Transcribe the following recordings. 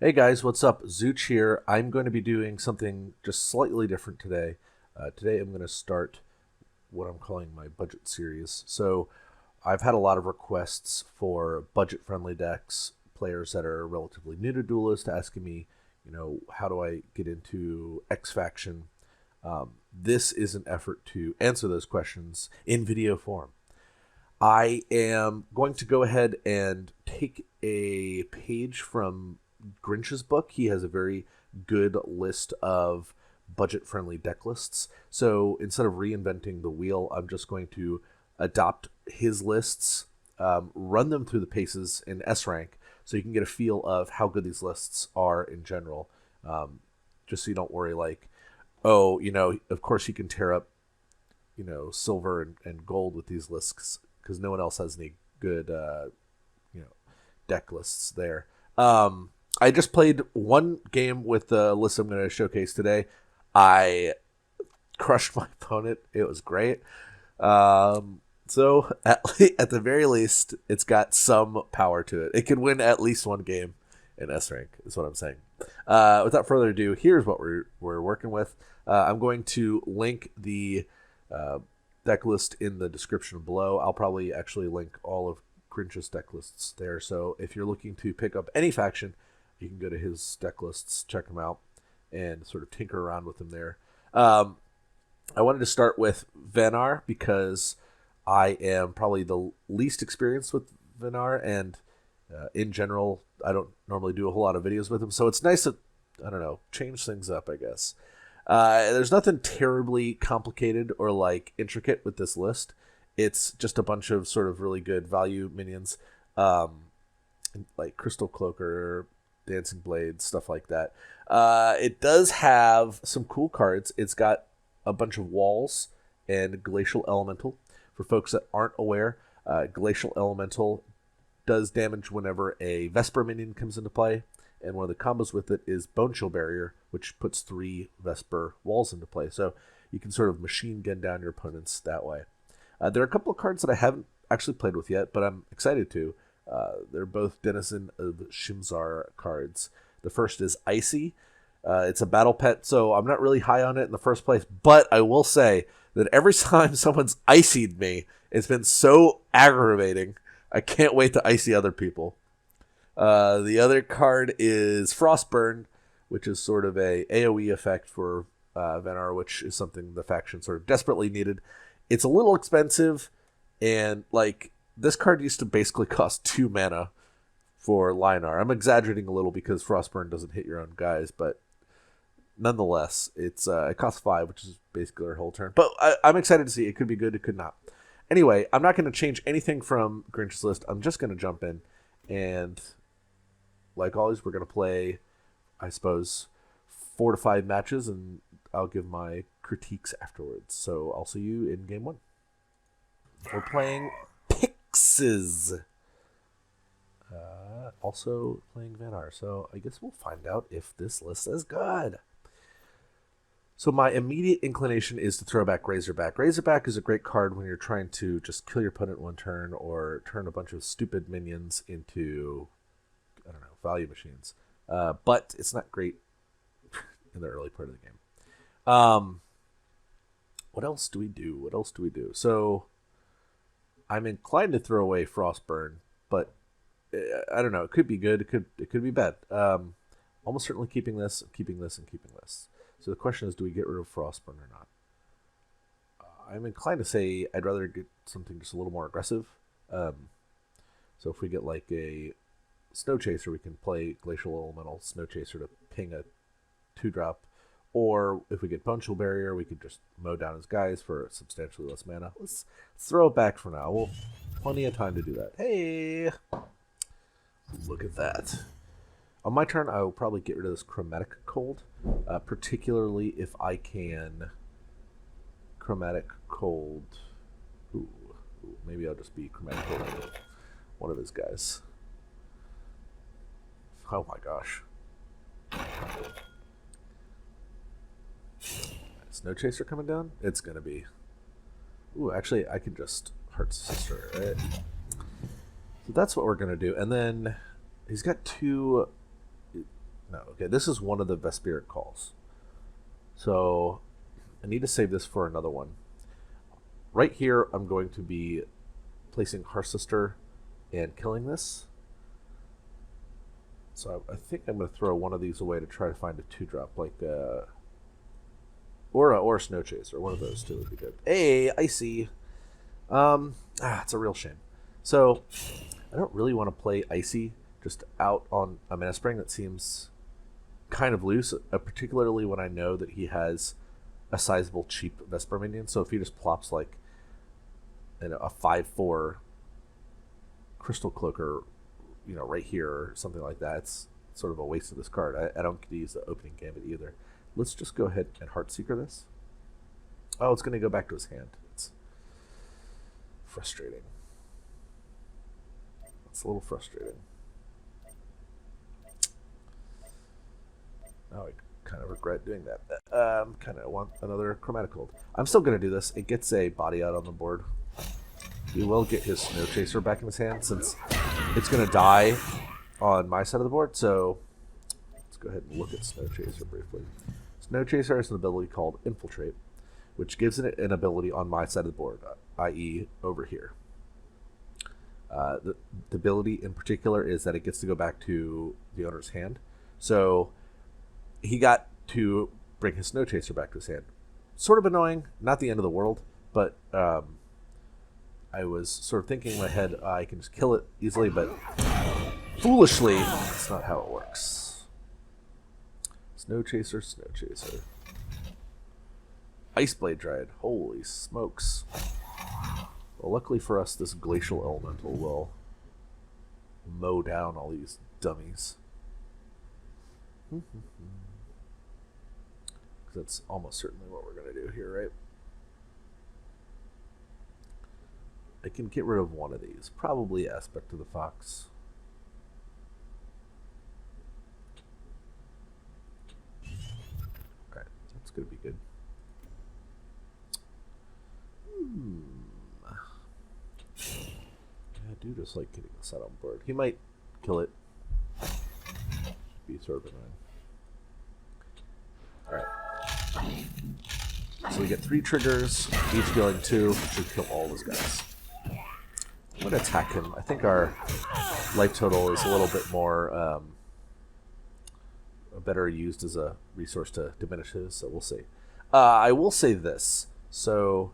Hey guys, what's up? Zooch here. I'm going to be doing something just slightly different today. Today I'm going to start what I'm calling my budget series. So I've had a lot of requests for budget-friendly decks, players that are relatively new to Duelyst asking me, how do I get into X faction? This is an effort to answer those questions in video form. I am going to go ahead and take a page from Grinch's book. He has a very good list of budget friendly deck lists. So instead of reinventing the wheel, I'm just going to adopt his lists, run them through the paces in S rank so you can get a feel of how good these lists are in general. Just so you don't worry, like, oh, of course you can tear up, silver and gold with these lists because no one else has any good, deck lists there. I just played one game with the list I'm going to showcase today. I crushed my opponent. It was great. So at the very least, it's got some power to it. It can win at least one game in S rank. Is what I'm saying. Without further ado, here's what we're working with. I'm going to link the deck list in the description below. I'll probably actually link all of Grinch's deck lists there. So if you're looking to pick up any faction, you can go to his deck lists, check them out, and sort of tinker around with them there. I wanted to start with Vanar because I am probably the least experienced with Vanar, and in general, I don't normally do a whole lot of videos with him. So it's nice to, change things up, I guess. There's nothing terribly complicated or like intricate with this list. It's just a bunch of sort of really good value minions, like Crystal Cloaker, Dancing Blade, stuff like that. It does have some cool cards. It's got a bunch of walls and Glacial Elemental. For folks that aren't aware, Glacial Elemental does damage whenever a Vesper minion comes into play, and one of the combos with it is Bone Chill Barrier, which puts 3 Vesper walls into play. So you can sort of machine gun down your opponents that way. There are a couple of cards that I haven't actually played with yet, but I'm excited to. They're both Denizen of Shimzar cards. The first is Icy. It's a battle pet, so I'm not really high on it in the first place, but I will say that every time someone's icied me, it's been so aggravating. I can't wait to icy other people. The other card is Frostburn, which is sort of a AoE effect for Vanar, which is something the faction sort of desperately needed. It's a little expensive, and this card used to basically cost 2 mana for Linar. I'm exaggerating a little because Frostburn doesn't hit your own guys, but nonetheless, it costs 5, which is basically our whole turn. But I'm excited to see. It could be good, it could not. Anyway, I'm not going to change anything from Grinch's list. I'm just going to jump in, and like always, we're going to play, I suppose, 4 to 5 matches, and I'll give my critiques afterwards. So I'll see you in game 1. We're playing Pixes. Also playing Vanar. So I guess we'll find out if this list is good. So my immediate inclination is to throw back Razorback. Razorback is a great card when you're trying to just kill your opponent one turn or turn a bunch of stupid minions into, value machines. But it's not great in the early part of the game. What else do we do? So I'm inclined to throw away Frostburn, but I don't know. It could be good. It could be bad. Almost certainly keeping this, and keeping this. So the question is, do we get rid of Frostburn or not? I'm inclined to say I'd rather get something just a little more aggressive. So if we get like a Snow Chaser, we can play Glacial Elemental Snow Chaser to ping a 2-drop. Or if we get Bone Chill Barrier, we could just mow down his guys for substantially less mana. Let's throw it back for now. We'll plenty of time to do that. Hey! Look at that. On my turn, I will probably get rid of this Chromatic Cold, particularly if I can Chromatic Cold. Ooh, maybe I'll just be Chromatic Cold on one of his guys. Oh my gosh. Snow Chaser coming down? It's going to be... Ooh, actually, I can just Heart's Sister, right? So that's what we're going to do. And then he's got 2 No, okay, this is one of the Vespirit calls. So I need to save this for another one. Right here, I'm going to be placing Hearthsister and killing this. So I think I'm going to throw one of these away to try to find a 2-drop, like or a Snow Chaser. One of those two would be good. Hey, Icy. It's a real shame. So I don't really want to play Icy just out on a Mana Spring. That seems kind of loose, particularly when I know that he has a sizable cheap Vesper minion. So if he just plops like a 5/4 Crystal Cloaker, right here or something like that, it's sort of a waste of this card. I don't get to use the opening gambit either. Let's just go ahead and Heartseeker this. Oh, it's going to go back to his hand. It's frustrating. It's a little frustrating. Now I kind of regret doing that. Kind of want another Chromatic Hold. I'm still going to do this. It gets a body out on the board. He will get his Snow Chaser back in his hand since it's going to die on my side of the board. So let's go ahead and look at Snow Chaser briefly. Snow Chaser has an ability called Infiltrate, which gives it an ability on my side of the board, i.e. over here. The ability in particular is that it gets to go back to the owner's hand. So he got to bring his Snow Chaser back to his hand. Sort of annoying, not the end of the world, but I was sort of thinking in my head, I can just kill it easily, but foolishly, that's not how it works. Snow Chaser, Snow Chaser. Iceblade Dryad, holy smokes. Well, luckily for us, this Glacial Elemental will mow down all these dummies. That's almost certainly what we're going to do here, right? I can get rid of one of these. Probably Aspect of the Fox. Alright, that's going to be good. I do just like getting this out on board. He might kill it. Be sort of annoying. Alright. So we get 3 triggers, each dealing 2. Should kill all those guys. I'm going to attack him. I think our life total is a little bit more better used as a resource to diminish his, so we'll see. I will say this. So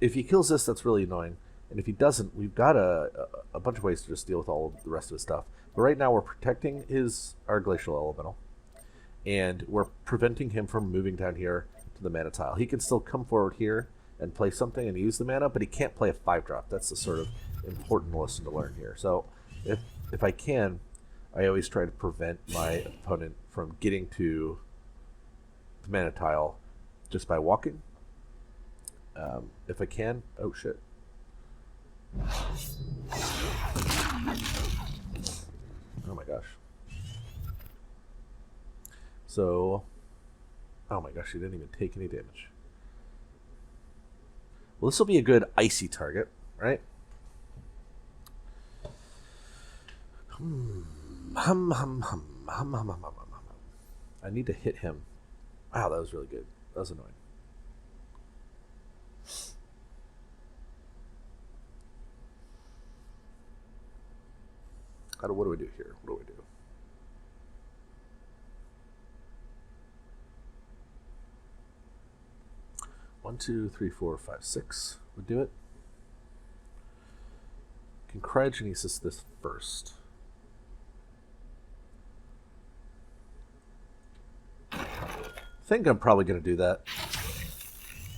if he kills this, that's really annoying. And if he doesn't, we've got a bunch of ways to just deal with all of the rest of his stuff. But right now we're protecting our Glacial Elemental. And we're preventing him from moving down here to the mana tile. He can still come forward here and play something and use the mana, but he can't play a 5-drop. That's the sort of important lesson to learn here. So if I can, I always try to prevent my opponent from getting to the mana tile just by walking. If I can, oh shit. Oh my gosh. So, oh my gosh, he didn't even take any damage. Well, this will be a good icy target, right? I need to hit him. Wow, that was really good. That was annoying. What do we do here? What do we do? One, 2, 3, 4, 5, 6 would do it. Can Cryogenesis this first. I think I'm probably going to do that.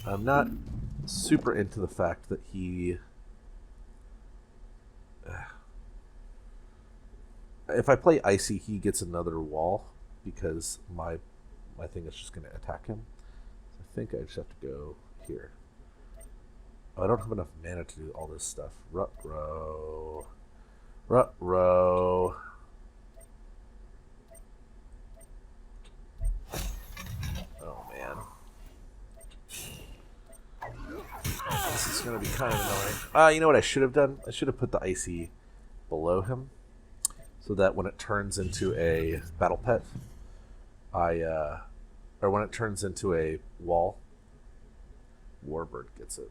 I'm not super into the fact that he... If I play Icy, he gets another wall because my thing is just going to attack him. So I think I just have to go here. Oh, I don't have enough mana to do all this stuff. Rut-row. Rut-row. Oh, man. This is going to be kind of annoying. You know what I should have done? I should have put the Icy below him. so that when it turns into a battle pet, or when it turns into a wall, Warbird gets it.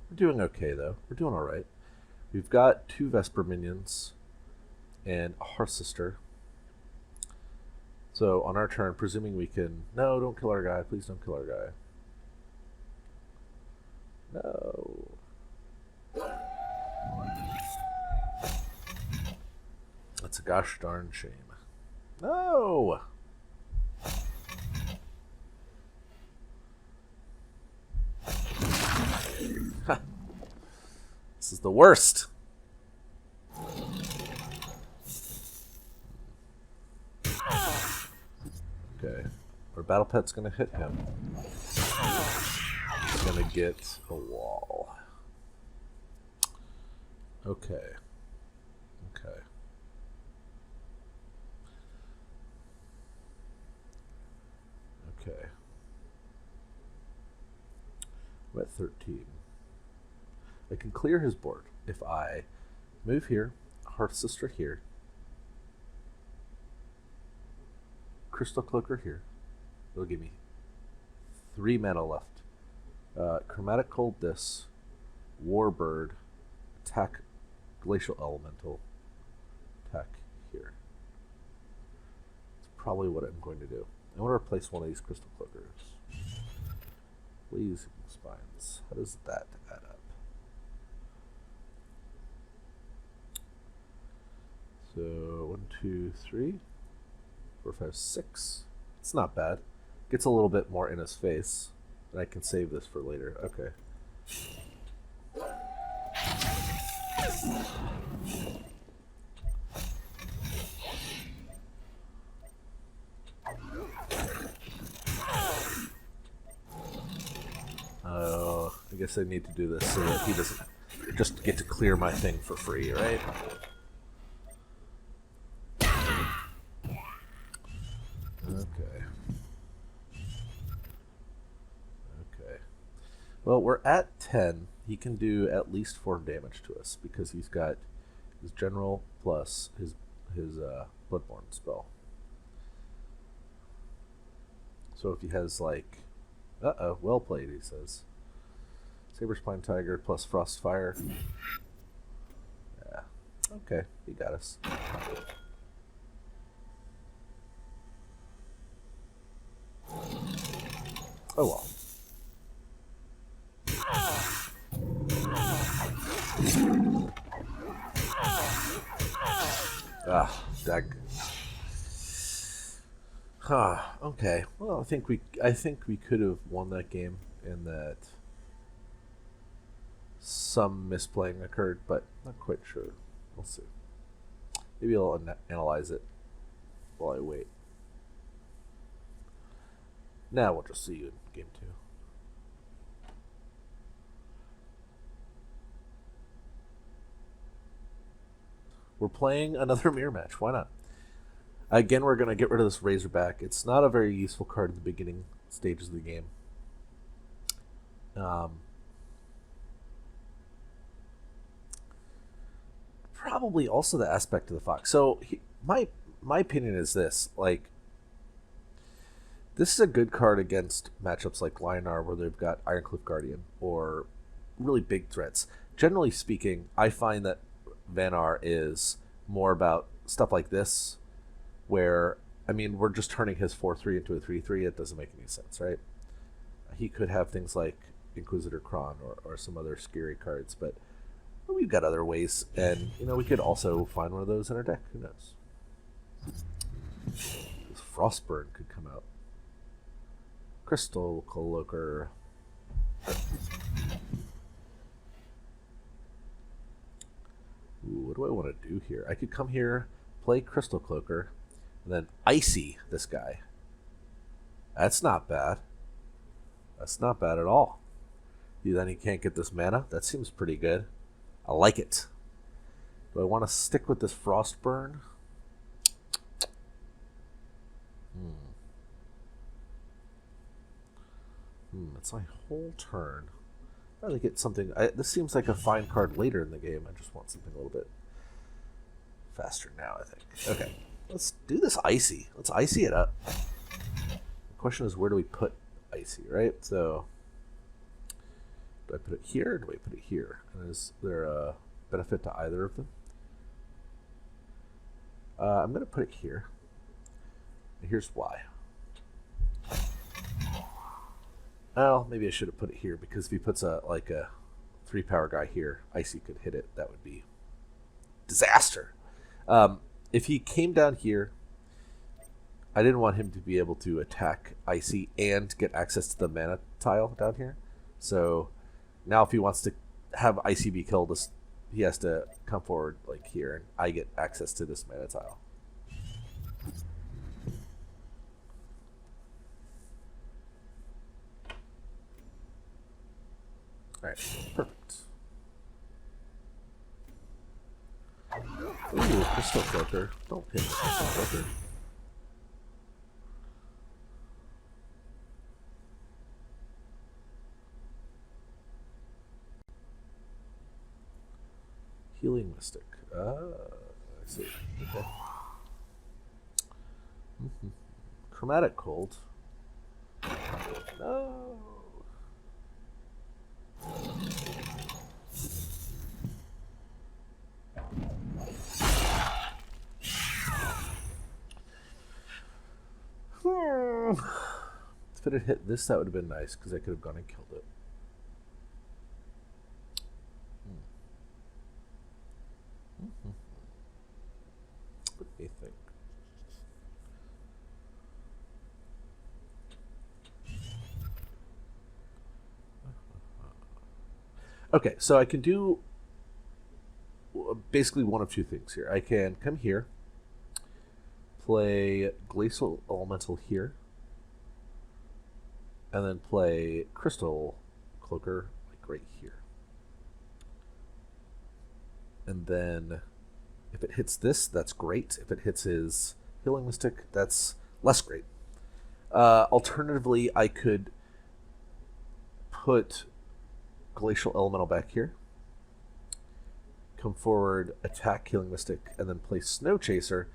We're doing okay though. We're doing all right. We've got 2 Vesper minions and a Hearth Sister. So on our turn, presuming we can... No, don't kill our guy. Please don't kill our guy. No. That's a gosh darn shame. No! This is the worst. Okay. Our battle pet's gonna hit him. He's gonna get a wall. Okay. Okay. Okay. I'm at 13. I can clear his board if I move here, Hearth Sister here, Crystal Cloaker here. It'll give me 3 mana left. Chromatic Cold this, Warbird, attack Glacial Elemental, attack here. That's probably what I'm going to do. I want to replace one of these Crystal Cloakers. Blazing Spines. How does that add up? So 1, 2, 3, 4, 5, 6. It's not bad. Gets a little bit more in his face. And I can save this for later. Okay. Oh, I guess I need to do this so that he doesn't just get to clear my thing for free, right? Okay. Okay. Well, we're at 10. He can do at least 4 damage to us because he's got his general plus his Bloodborne spell. So if he has like, well played, he says. Saberspine Tiger plus Frostfire. Yeah. Okay, he got us. Oh well. Ah, dag. Huh. Okay. Well, I think we could have won that game in that some misplaying occurred, but not quite sure. We'll see. Maybe I'll analyze it while I wait. Now we'll just see you in game 2. We're playing another mirror match. Why not? Again, we're going to get rid of this Razorback. It's not a very useful card in the beginning stages of the game. Probably also the aspect of the Fox. So my opinion is this. Like, this is a good card against matchups like Lionar where they've got Ironcliff Guardian or really big threats. Generally speaking, I find that Vanar is more about stuff like this where, I mean, we're just turning his 4-3 into a 3-3. It doesn't make any sense, right? He could have things like Inquisitor Kron or some other scary cards, but we've got other ways, and we could also find one of those in our deck. Who knows? This Frostburn could come out. Crystal Cloaker. Ooh, what do I want to do here? I could come here, play Crystal Cloaker, and then Icy this guy. That's not bad. That's not bad at all. Then he can't get this mana. That seems pretty good. I like it. Do I want to stick with this Frostburn? It's my whole turn. rather get something. This seems like a fine card later in the game. I just want something a little bit faster now, I think. Okay, let's do this icy. Let's icy it up. The question is, where do we put icy, right? So, do I put it here or do I put it here? And is there a benefit to either of them? I'm going to put it here. And here's why. Well, maybe I should have put it here, because if he puts a 3-power guy here, icy could hit it. That would be disaster. If he came down here, I didn't want him to be able to attack icy and get access to the mana tile down here. So now if he wants to have icy be killed, he has to come forward like here, and I get access to this mana tile. Alright, perfect. Ooh, Crystal Cloaker. Don't hit the Crystal Cloaker. Healing Mystic. I see. Okay. Chromatic Cold. No. If it had hit this, that would have been nice, because I could have gone and killed it. Let me think. Okay, so I can do basically one of two things here. I can come here, play Glacial Elemental here, and then play Crystal Cloaker like right here. And then if it hits this, that's great. If it hits his Healing Mystic, that's less great. Alternatively, I could put Glacial Elemental back here, come forward, attack Healing Mystic, and then play Snow Chaser,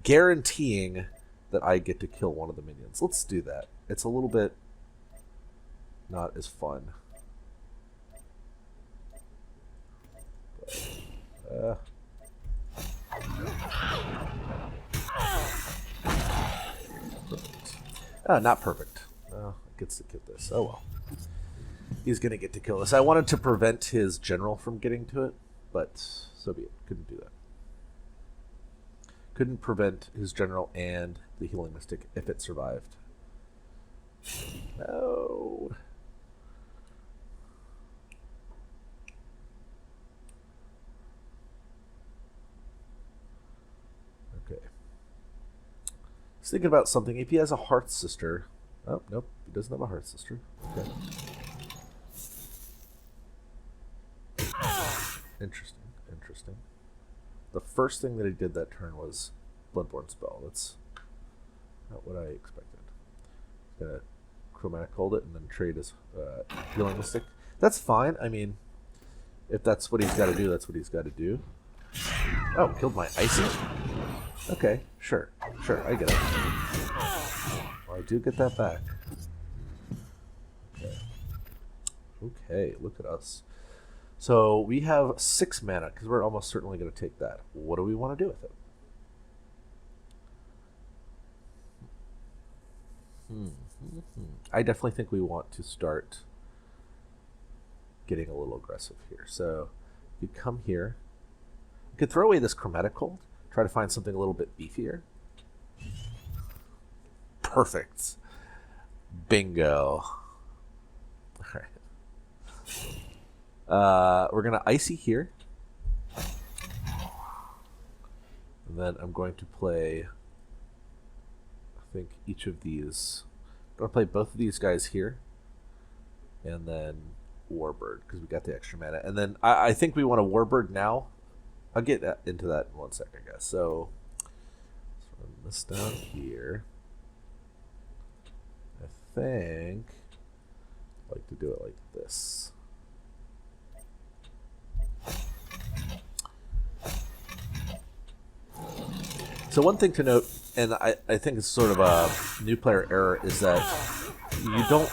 guaranteeing that I get to kill one of the minions. Let's do that. It's a little bit not as fun. Not perfect. Gets to get this. Oh well. He's going to get to kill this. I wanted to prevent his general from getting to it, but so be it. Couldn't do that. Couldn't prevent his general and the Healing Mystic if it survived. No. Okay. He's thinking about something. If he has a Hearth Sister... Oh, nope. He doesn't have a Hearth Sister. Okay. Interesting. The first thing that he did that turn was Bloodborne Spell. That's not what I expected. He's gonna Chromatic Cold it and then trade his Healing Mystic. That's fine. I mean, if that's what he's got to do, that's what he's got to do. Oh, killed my Icy? Okay, sure, I get it. Well, I do get that back. Okay, look at us. So we have 6 mana, because we're almost certainly going to take that. What do we want to do with it? I definitely think we want to start getting a little aggressive here. So you come here. You could throw away this Chromatic Cold, try to find something a little bit beefier. Perfect. Bingo. All right. We're going to Icy here. And then I'm going to play, I think, each of these. I'm going to play both of these guys here. And then Warbird, because we got the extra mana. And then I think we want a Warbird now. I'll get into that in 1 second, guys. So let's run this down here. I think I'd like to do it like this. So one thing to note, and I think it's sort of a new player error, is that you don't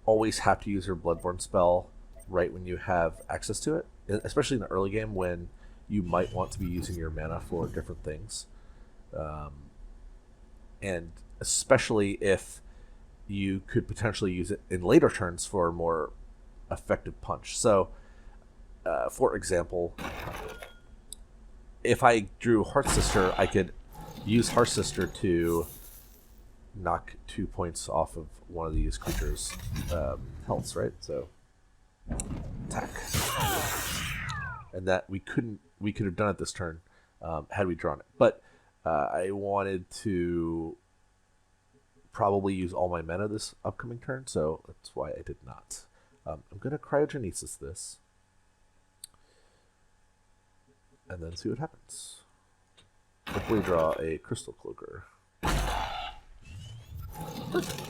always have to use your Bloodborne spell right when you have access to it, especially in the early game when you might want to be using your mana for different things. And especially if you could potentially use it in later turns for a more effective punch. So, for example, if I drew Heart Sister, I could use Heart Sister to knock 2 points off of one of these creatures' healths, right? So, attack. And that we could have done it this turn had we drawn it. But I wanted to probably use all my mana this upcoming turn, so that's why I did not. I'm going to Cryogenesis this, and then see what happens. Hopefully draw a Crystal Cloaker. Perfect.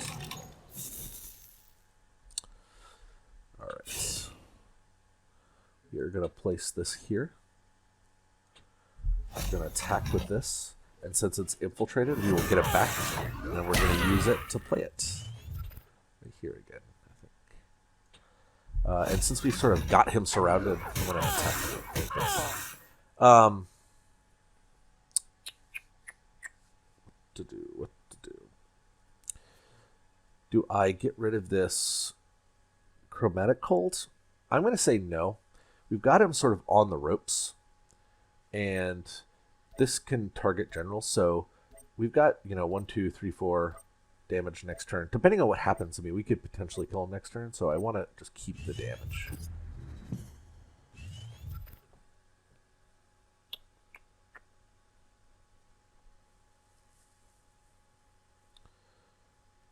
Alright. We are going to place this here. I'm going to attack with this. And since it's infiltrated, we will get it back, and then we're going to use it to play it. Right here again, I think. And since we sort of got him surrounded, I'm going to attack him like this. What to do? Do I get rid of this Chromatic Cold? I'm going to say no. We've got him sort of on the ropes, and this can target generals, so we've got, 1, 2, 3, 4 damage next turn. Depending on what happens to me, we could potentially kill him next turn, so I want to just keep the damage.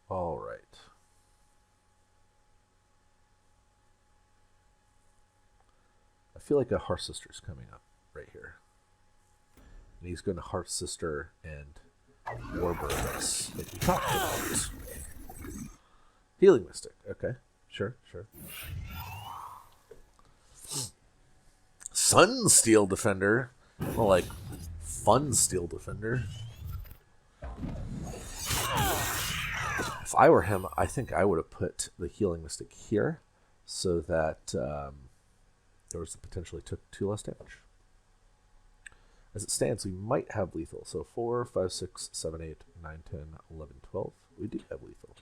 All right. I feel like a Heart Sister's coming up right here. And he's going to Heart Sister and Warbird us, like we talked about. Healing Mystic. Okay, sure. Sunsteel Defender. Well, like Fun Steel Defender. If I were him, I think I would have put the Healing Mystic here so that there was the potentially took 2 less damage. As it stands, we might have lethal. So 4, 5, 6, 7, 8, 9, 10, 11, 12. We do have lethal.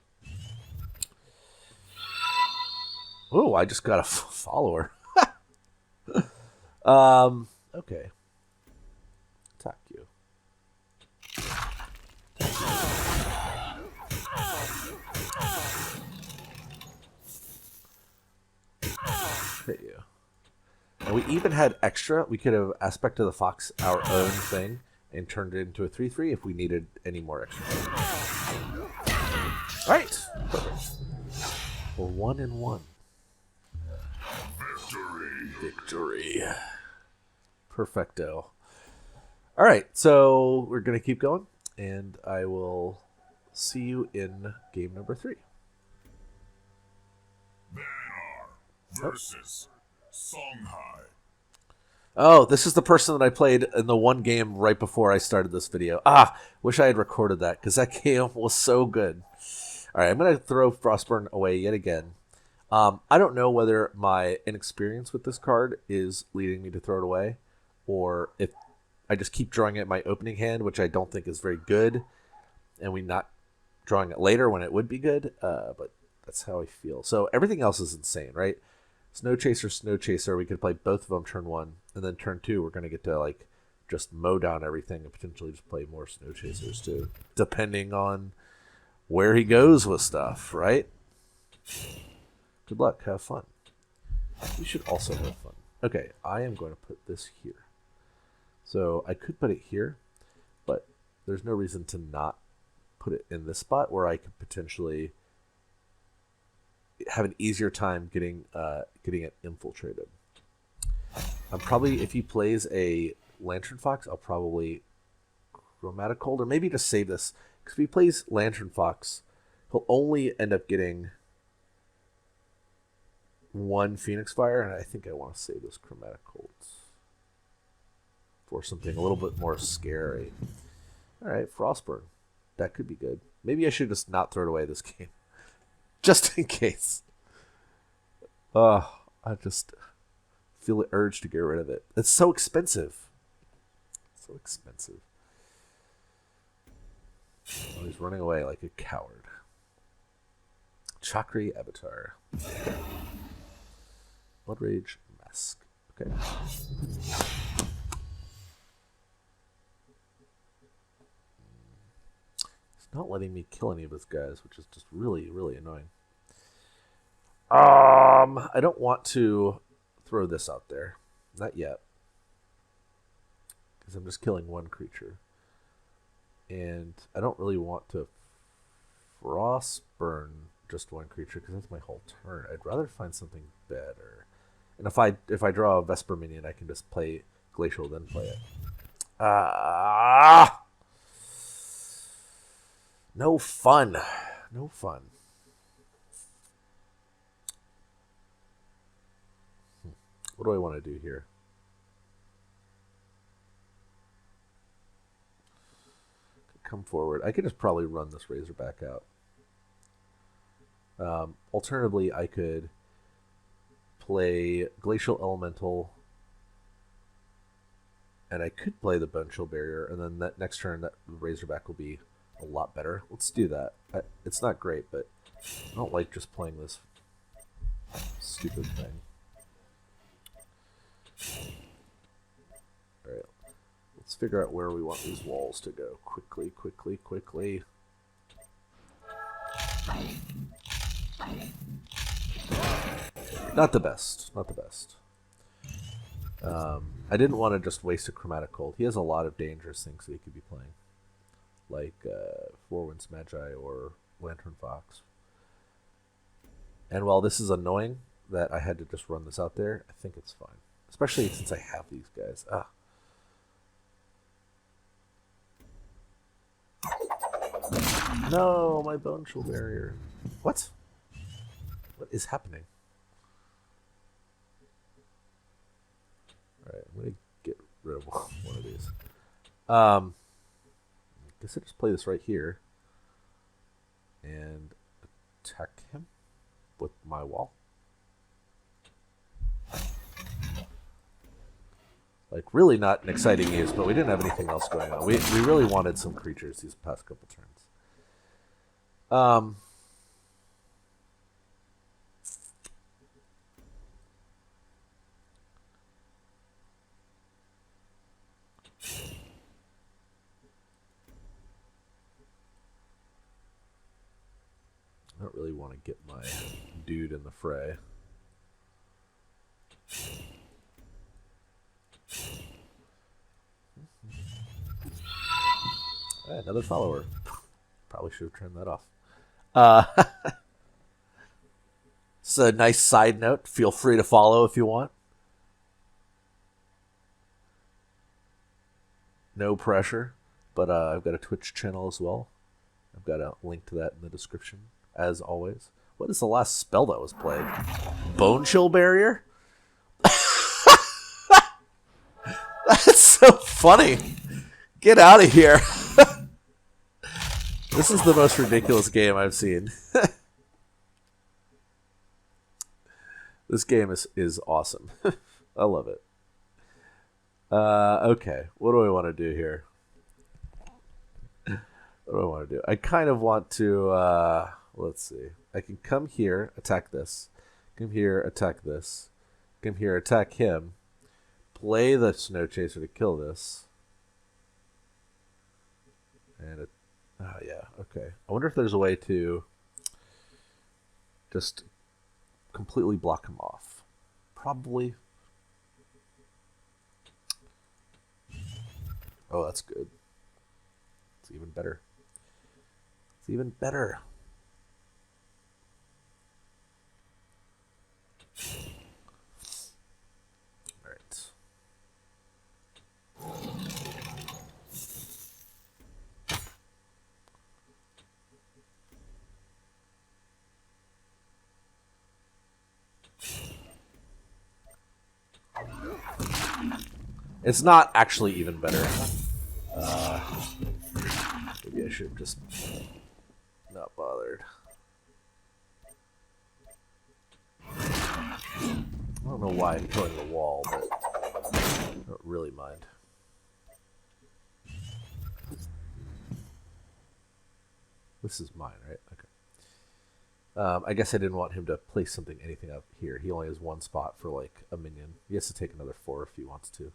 Oh, I just got a follower. Okay. Attack you. Hit you. And we even had extra. We could have Aspect of the Fox our own thing and turned it into a 3/3 if we needed any more extra. Alright. Perfect. We're 1-1. Victory. Perfecto. Alright, so we're going to keep going, and I will see you in game number 3. Vanar versus Songhai. Oh, this is the person that I played in the one game right before I started this video. Wish I had recorded that, because that game was so good. All right, I'm going to throw Frostburn away yet again. I don't know whether my inexperience with this card is leading me to throw it away, or if I just keep drawing it in my opening hand, which I don't think is very good, and we not drawing it later when it would be good, but that's how I feel. So everything else is insane, right? Snow Chaser, we could play both of them turn 1, and then turn 2, we're going to get to, like, just mow down everything and potentially just play more Snow Chasers, too, depending on where he goes with stuff, right? Good luck. Have fun. You should also have fun. Okay, I am going to put this here. So I could put it here, but there's no reason to not put it in this spot where I could potentially have an easier time getting it infiltrated. I'm probably, if he plays a Lantern Fox, I'll probably Chromatic Cold, or maybe just save this, because if he plays Lantern Fox, he'll only end up getting 1 Phoenix Fire, and I think I want to save those Chromatic Colds for something a little bit more scary. Alright, Frostburn. That could be good. Maybe I should just not throw it away this game. Just in case. I just feel the urge to get rid of it. It's so expensive. So expensive. Oh, he's running away like a coward. Chakri Avatar. Blood Rage Mask. Okay. It's not letting me kill any of his guys, which is just really, really annoying. I don't want to throw this out there. Not yet. Because I'm just killing one creature. And I don't really want to Frostburn just one creature because that's my whole turn. I'd rather find something better. And if I draw a Vesper minion, I can just play Glacial, then play it. No fun. No fun. What do I want to do here? Come forward. I could just probably run this Razorback out. Alternatively, I could play Glacial Elemental, and I could play the Bone Chill Barrier, and then that next turn, that Razorback will be a lot better. Let's do that. It's not great, but I don't like just playing this stupid thing. Alright, let's figure out where we want these walls to go. Quickly, quickly, quickly. Not the best. Not the best. I didn't want to just waste a Chromatic Cold. He has a lot of dangerous things that he could be playing. Like Four Winds Magi or Lantern Fox. And while this is annoying that I had to just run this out there, I think it's fine. Especially since I have these guys. No, my Bone Chill Barrier. What? What is happening? Alright, I'm going to get rid of one of these. I guess I just play this right here. And attack him with my wall. Like, really not an exciting use, but we didn't have anything else going on. We really wanted some creatures these past couple turns. I don't really want to get my dude in the fray. Another follower. Probably should have turned that off. It's a nice side note. Feel free to follow if you want. No pressure. But I've got a Twitch channel as well. I've got a link to that in the description, as always. What is the last spell that was played? Bone Chill Barrier? That's so funny. Get out of here. This is the most ridiculous game I've seen. This game is awesome. I love it. Okay, what do I want to do here? What do I want to do? I kind of want to, let's see. I can come here, attack this. Come here, attack this. Come here, attack him. Play the Snow Chaser to kill this. And oh, yeah, okay. I wonder if there's a way to just completely block him off. Probably. Oh, that's good. It's even better. It's even better. All right. It's not actually even better. should have just not bothered. I don't know why I'm killing the wall, but I don't really mind. This is mine, right? Okay. I guess I didn't want him to place anything up here. He only has one spot for like a minion. He has to take another 4 if he wants to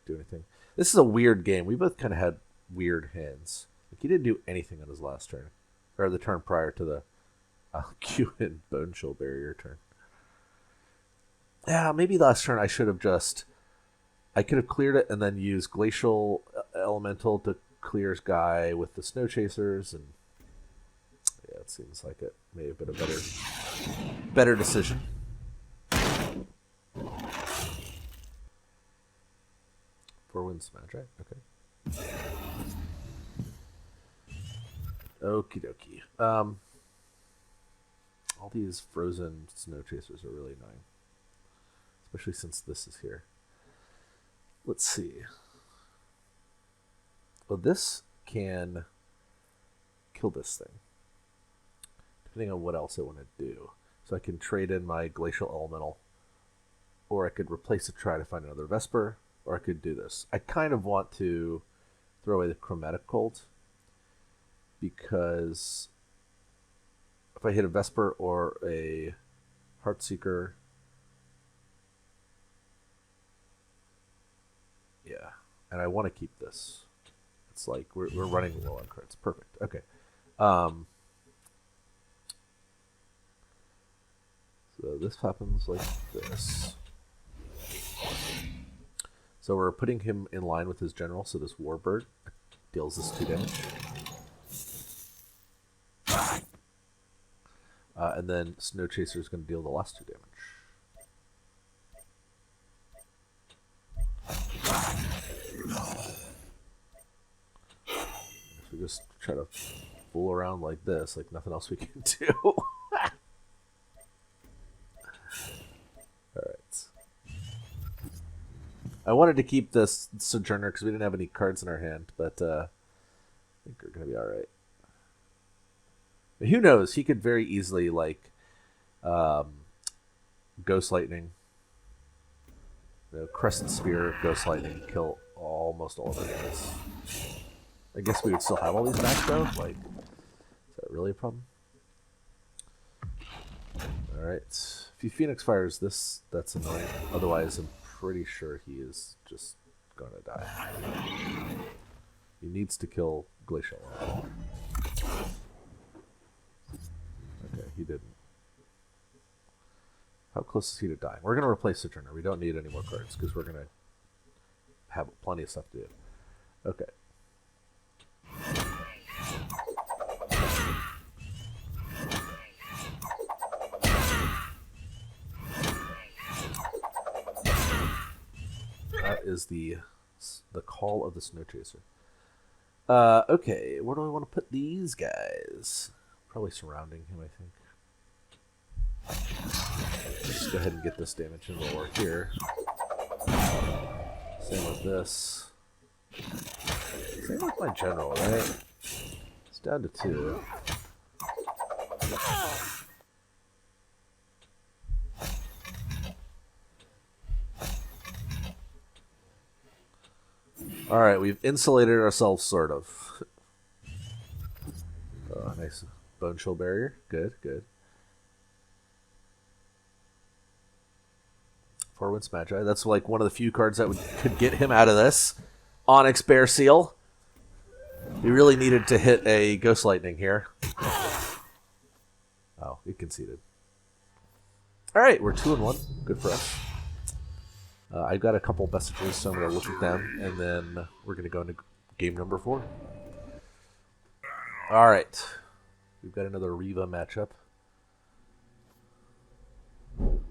do anything. This is a weird game. We both kind of had weird hands. Like he didn't do anything on his last turn, or the turn prior to the Q and Bone Chill Barrier turn. Yeah, maybe last turn I should have I could have cleared it and then used Glacial Elemental to clear his guy with the Snow Chasers, and yeah, it seems like it may have been a better decision. Four Wind Smash, right? Okay. Okie dokie. All these frozen Snow Chasers are really annoying, especially since this is here. Let's see. Well, this can kill this thing, depending on what else I want to do. So I can trade in my Glacial Elemental, or I could replace it, try to find another Vesper, or I could do this. I kind of want to throw away the Chromatic Cold, because if I hit a Vesper or a Heartseeker, yeah, and I want to keep this. It's like we're running low on cards. Perfect. Okay. So this happens like this. So we're putting him in line with his general. So this Warbird deals this 2 damage. And then Snow Chaser is going to deal the last 2 damage. If we just try to fool around like this, like nothing else we can do. Alright. I wanted to keep this Sojourner because we didn't have any cards in our hand, but I think we're going to be alright. Who knows? He could very easily, like, Ghost Lightning, Crescent Spear, Ghost Lightning, kill almost all of our guys. I guess we would still have all these back, though. Like, is that really a problem? Alright. If he Phoenix Fires this, that's annoying. Otherwise, I'm pretty sure he is just going to die. He needs to kill Glacial. Okay, he didn't. How close is he to dying? We're going to replace Sojourner. We don't need any more cards because we're going to have plenty of stuff to do. Okay. That is the call of the Snow Chaser. Okay, where do I want to put these guys? Probably surrounding him, I think. Just go ahead and get this damage in while we're here. Same with this. Same with my general, right? It's down to 2. Alright, we've insulated ourselves, sort of. Oh, nice. Bone Chill Barrier. Good, good. 4 Winds Magi. That's like one of the few cards that could get him out of this. Onyx Bear Seal. We really needed to hit a Ghost Lightning here. Oh, he conceded. Alright, we're 2-1. Good for us. I've got a couple messages, so I'm going to look at them, and then we're going to go into game number 4. Alright. We've got another Riva matchup.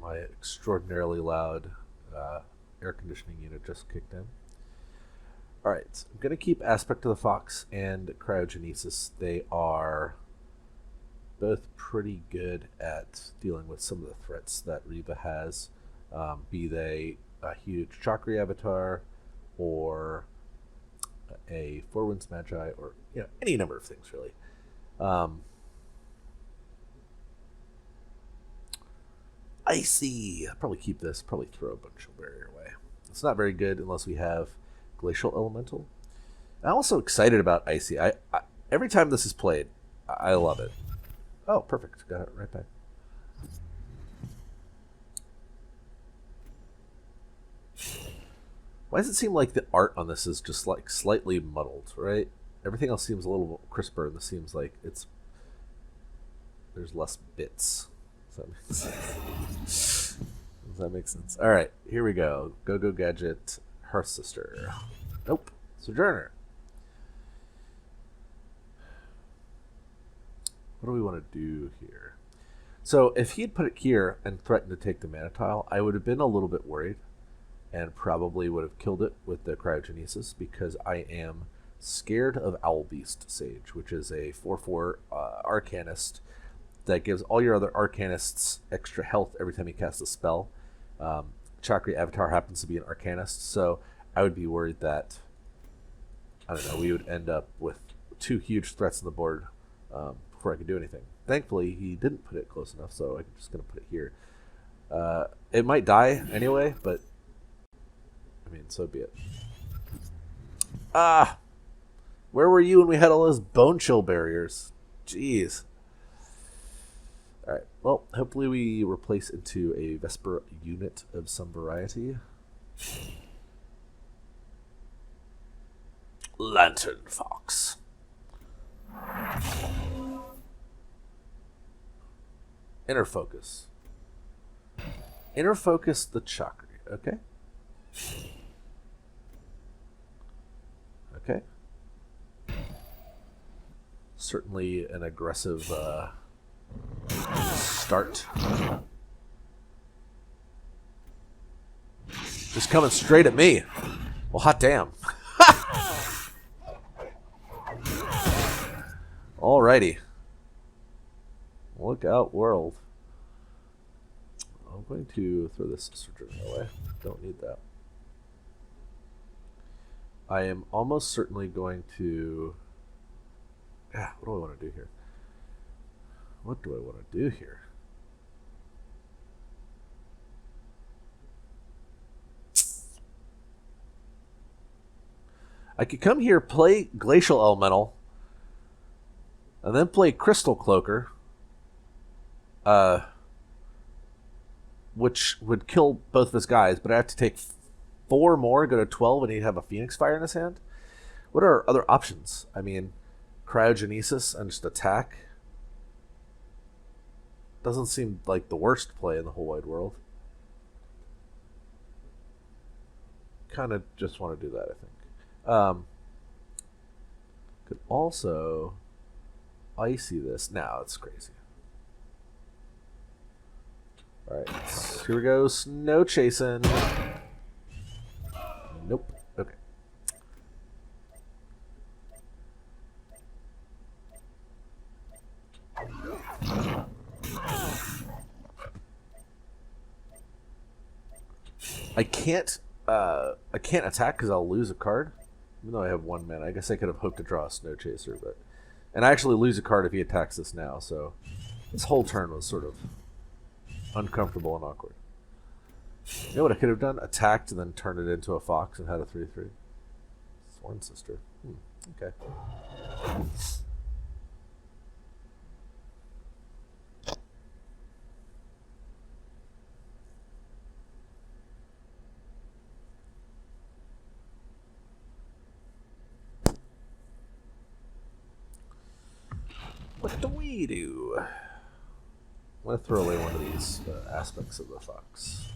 My extraordinarily loud air conditioning unit just kicked in. Alright, I'm going to keep Aspect of the Fox and Cryogenesis. They are both pretty good at dealing with some of the threats that Riva has, be they a huge Chakra avatar or a Four Winds Magi, or any number of things really. Icy. I'll probably keep this. Probably throw a Bunch Barrier away. It's not very good unless we have Glacial Elemental. I'm also excited about Icy. I every time this is played, I love it. Oh, perfect. Got it right back. Why does it seem like the art on this is just like slightly muddled, right? Everything else seems a little crisper, and this seems like there's less bits. Does that make sense? All right, here we go. Go Gadget, Hearth Sister. Nope. Sojourner. What do we want to do here? So if he had put it here and threatened to take the mana tile, I would have been a little bit worried and probably would have killed it with the Cryogenesis, because I am scared of Owlbeast Sage, which is a 4/4 Arcanist that gives all your other Arcanists extra health every time you cast a spell. Chakri Avatar happens to be an Arcanist, so I would be worried that, I don't know, we would end up with 2 huge threats on the board before I could do anything. Thankfully, he didn't put it close enough, so I'm just going to put it here. It might die anyway, but I mean, so be it. Where were you when we had all those Bone Chill barriers? Jeez. Alright, well, hopefully we replace into a Vesper unit of some variety. Lantern Fox. Inner Focus. Inner Focus the Chakri, okay? Okay. Certainly an aggressive start. Just coming straight at me. Well, hot damn. Alrighty. Look out, world. I'm going to throw this Sojourner away. Don't need that. I am almost certainly going to... what do I want to do here? What do I want to do here? I could come here, play Glacial Elemental, and then play Crystal Cloaker, which would kill both of his guys, but I have to take 4 more, go to 12, and he'd have a Phoenix Fire in his hand. What are other options? I mean, Cryogenesis and just attack doesn't seem like the worst play in the whole wide world. Kind of just want to do that, I think. Could also icy this. Now it's crazy. Alright, here we go. Snow chasing. Nope. Okay. I can't attack because I'll lose a card, even though I have 1 mana. I guess I could have hoped to draw a Snow Chaser, and I actually lose a card if he attacks this now. So this whole turn was sort of uncomfortable and awkward. You know what I could have done? Attacked and then turned it into a fox and had a 3/3. Sworn Sister. Okay. What do we do? I'm going to throw away one of these aspects of the fox.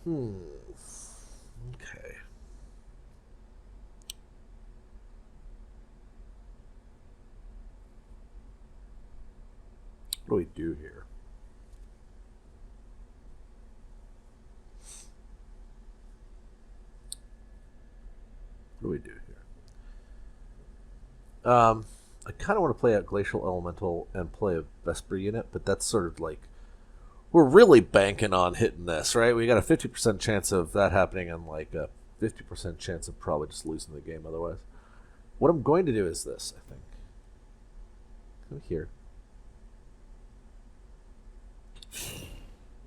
Okay. What do we do here? What do we do here? I kind of want to play a Glacial Elemental and play a Vesper unit, but that's sort of like, we're really banking on hitting this, right? We got a 50% chance of that happening and like a 50% chance of probably just losing the game otherwise. What I'm going to do is this, I think. Come here.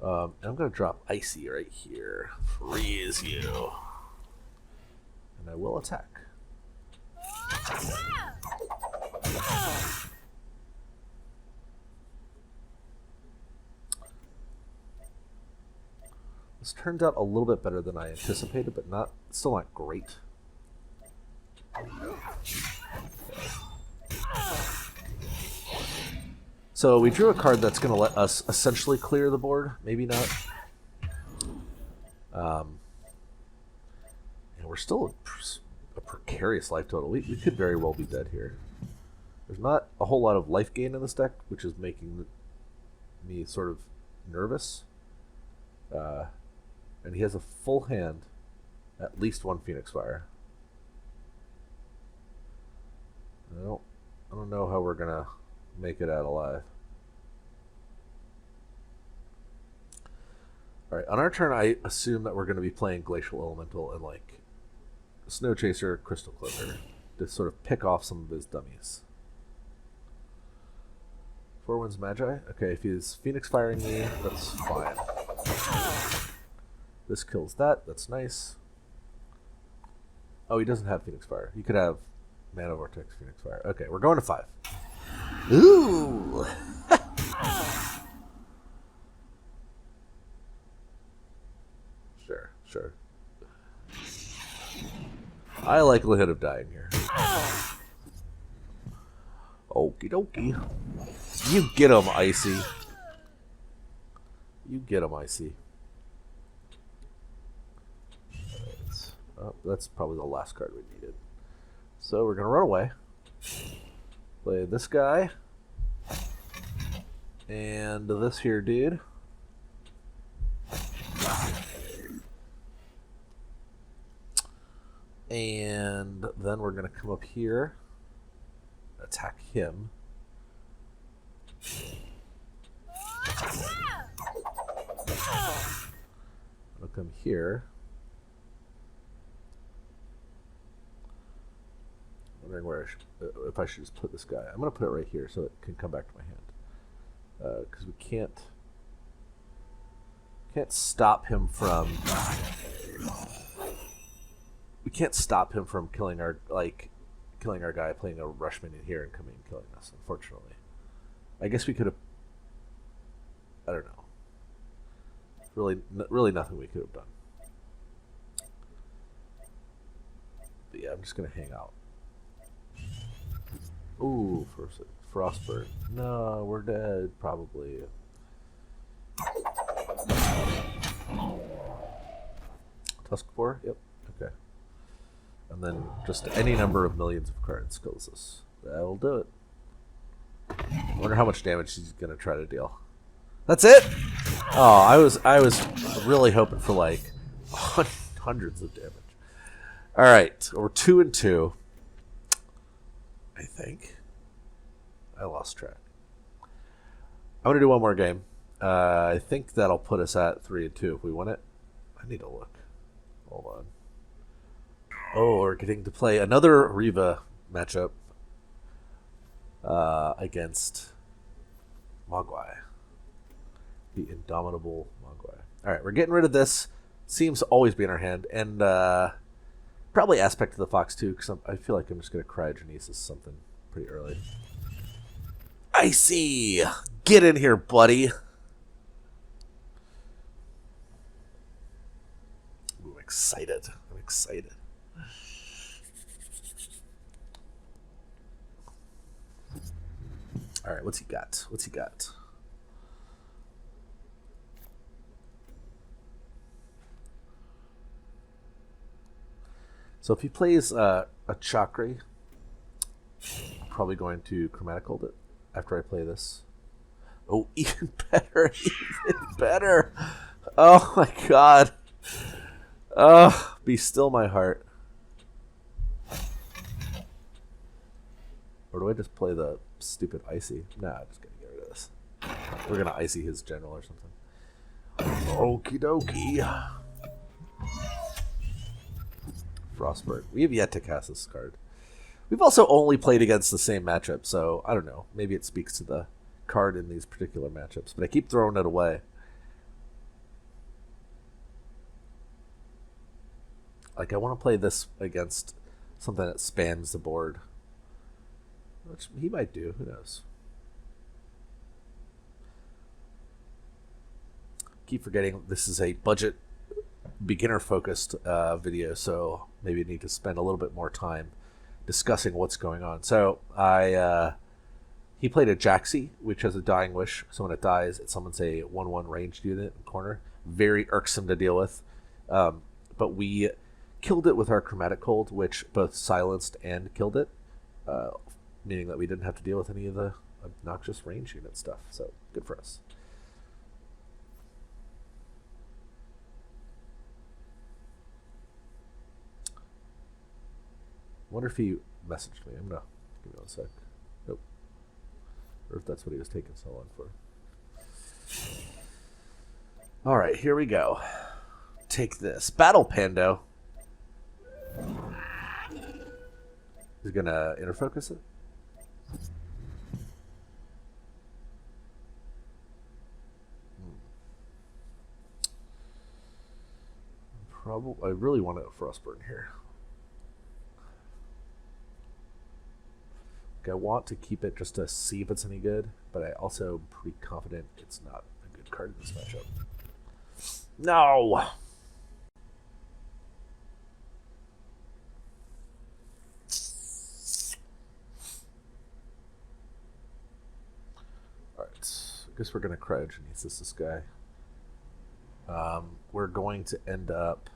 And I'm going to drop Icy right here. Freeze you. And I will attack. This turned out a little bit better than I anticipated, but still not great. So we drew a card that's going to let us essentially clear the board. Maybe not. And we're still a precarious life total. We could very well be dead here. There's not a whole lot of life gain in this deck, which is making me sort of nervous. And he has a full hand, at least one Phoenix Fire. I don't know how we're gonna make it out alive. Alright, on our turn I assume that we're gonna be playing Glacial Elemental and like Snow Chaser, Crystal Clipper to sort of pick off some of his dummies. 4 Winds Magi? Okay, if he's Phoenix Firing me, that's fine. This kills that, that's nice. Oh, he doesn't have Phoenix Fire. He could have Mana Vortex, Phoenix Fire. Okay, we're going to 5. Ooh! Sure. High likelihood of dying here. Okie dokie. You get him, Icy. You get him, Icy. Oh, that's probably the last card we needed. So we're going to run away. Play this guy. And this here dude. And then we're going to come up here. Attack him. I'll come here. Wondering where if I should just put this guy. I'm going to put it right here so it can come back to my hand. Because we can't stop him from. We can't stop him from killing our guy, playing a rush minion here and coming and killing us. Unfortunately, I guess we could have. I don't know. Really nothing we could have done. But yeah, I'm just gonna hang out. Ooh, Frostburn. No, we're dead, probably. Tuskpore? Yep. Okay. And then just any number of millions of cards kills us. That'll do it. I wonder how much damage he's gonna try to deal. That's it? Oh, I was really hoping for like hundreds of damage. Alright, we're 2-2. I think. I lost track. I'm going to do one more game. I think that'll put us at 3-2 if we win it. I need to look. Hold on. Oh, we're getting to play another Riva matchup against Mogwai. The indomitable Mogwai. Alright, we're getting rid of this. Seems to always be in our hand. And probably Aspect of the Fox too, because I feel like I'm just going to Cryogenesis something pretty early. Icy! Get in here, buddy! Ooh, I'm excited. Alright, what's he got? So if he plays a Chakra, I'm probably going to Chromatic Hold it after I play this. Oh, even better. Oh my god. Oh, be still my heart. Or do I just play the stupid Icy? Nah, I'm just gonna get rid of this. We're gonna Icy his general or something. Okie dokie. Frostburn. We have yet to cast this card. We've also only played against the same matchup, so I don't know. Maybe it speaks to the card in these particular matchups, but I keep throwing it away. Like, I want to play this against something that spans the board, which he might do. Who knows? Keep forgetting this is a budget, beginner-focused video, so maybe I need to spend a little bit more time discussing what's going on. So he played a Jaxi, which has a Dying Wish. So when it dies, it summons a 1/1 ranged unit in the corner. Very irksome to deal with. But we killed it with our Chromatic Cold, which both silenced and killed it, meaning that we didn't have to deal with any of the obnoxious range unit stuff. So good for us. Wonder if he messaged me. I'm gonna give me 1 sec. Nope. Or if that's what he was taking so long for. All right, here we go. Take this. Battle Pando. He's gonna interfocus it. Probably. I really want a Frostburn here. I want to keep it just to see if it's any good, but I also am pretty confident it's not a good card in this matchup. No! Alright, I guess we're going to cryogenesis this guy. We're going to end up...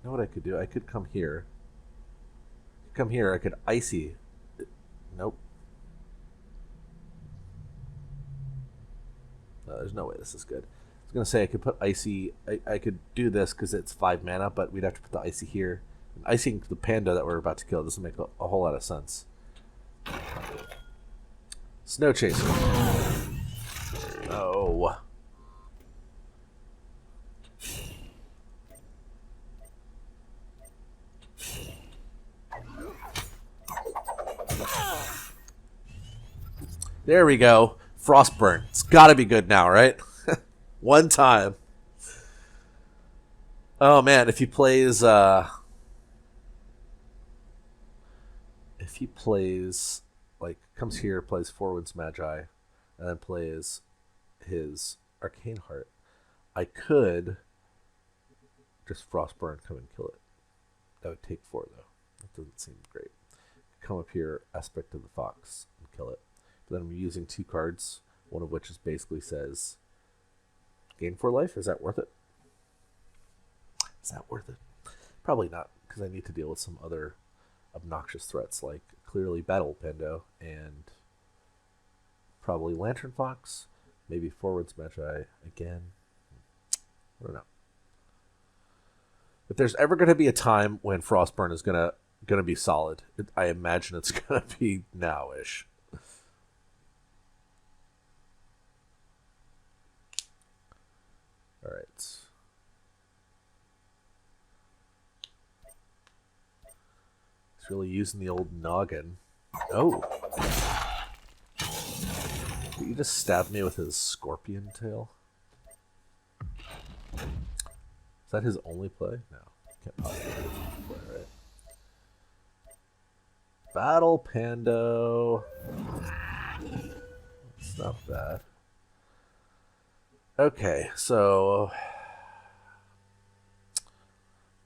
You know what I could do? I could come here. Come here, I could icy. Nope. No, there's no way this is good. I was gonna say I could put icy. I could do this because it's 5 mana, but we'd have to put the icy here. And icing the panda that we're about to kill doesn't make a whole lot of sense. Snow Chaser. No. There we go. Frostburn. It's got to be good now, right? One time. Oh man, if he plays like comes here, plays 4 Winds Magi, and then plays his Arcane Heart, I could just Frostburn, come and kill it. That would take 4 though. That doesn't seem great. Come up here, Aspect of the Fox, and kill it. But then I'm using 2 cards, one of which is basically says, gain 4 life? Is that worth it? Is that worth it? Probably not, because I need to deal with some other obnoxious threats, like clearly Battle Pando, and probably Lantern Fox, maybe 4 Winds Magi again. I don't know. If there's ever going to be a time when Frostburn is going to be solid, I imagine it's going to be now-ish. All right. He's really using the old noggin. Oh. Did you just stab me with his scorpion tail? Is that his only play? No. Can't possibly be his only play, right? Battle Pando. It's not bad. Okay, so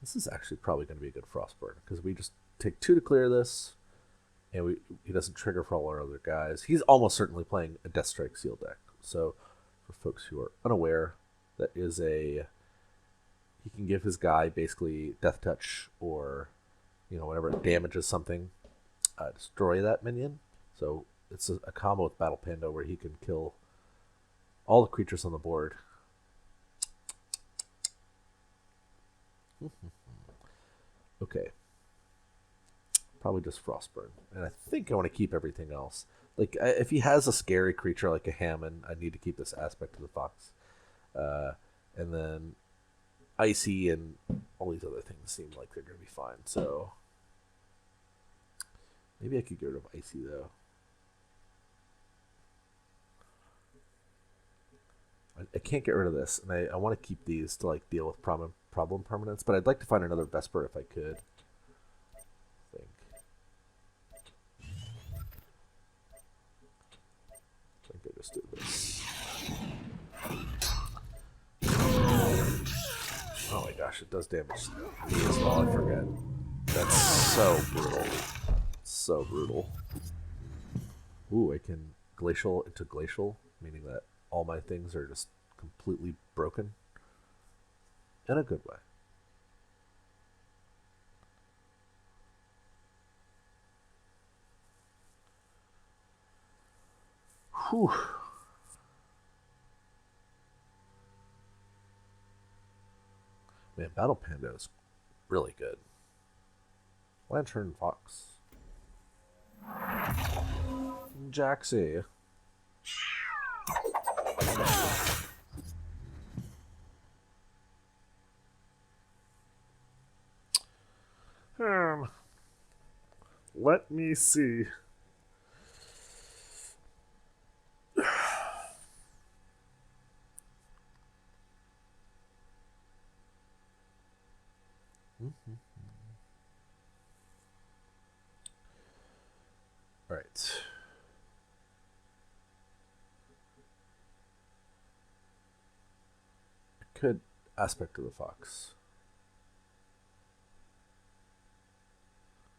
this is actually probably going to be a good Frostburn because we just take 2 to clear this, and he doesn't trigger for all our other guys. He's almost certainly playing a Death Strike Seal deck. So for folks who are unaware, that is he can give his guy basically Death Touch or, whenever it damages something, destroy that minion. So it's a combo with Battle Panda where he can kill all the creatures on the board. Okay. Probably just Frostburn. And I think I want to keep everything else. Like if he has a scary creature like a Hammond, I need to keep this aspect of the fox. And then icy and all these other things seem like they're going to be fine. So maybe I could get rid of icy though. I can't get rid of this, and I want to keep these to like deal with problem permanents, but I'd like to find another Vesper if I could. I think I just did this. Oh my gosh, it does damage me as well, I forget. That's so brutal. So brutal. Ooh, I can glacial into glacial, meaning that all my things are just completely broken. In a good way. Whew. Man, Battle Panda is really good. Lantern Fox. Jaxie. Let me see. All right. Could aspect of the fox.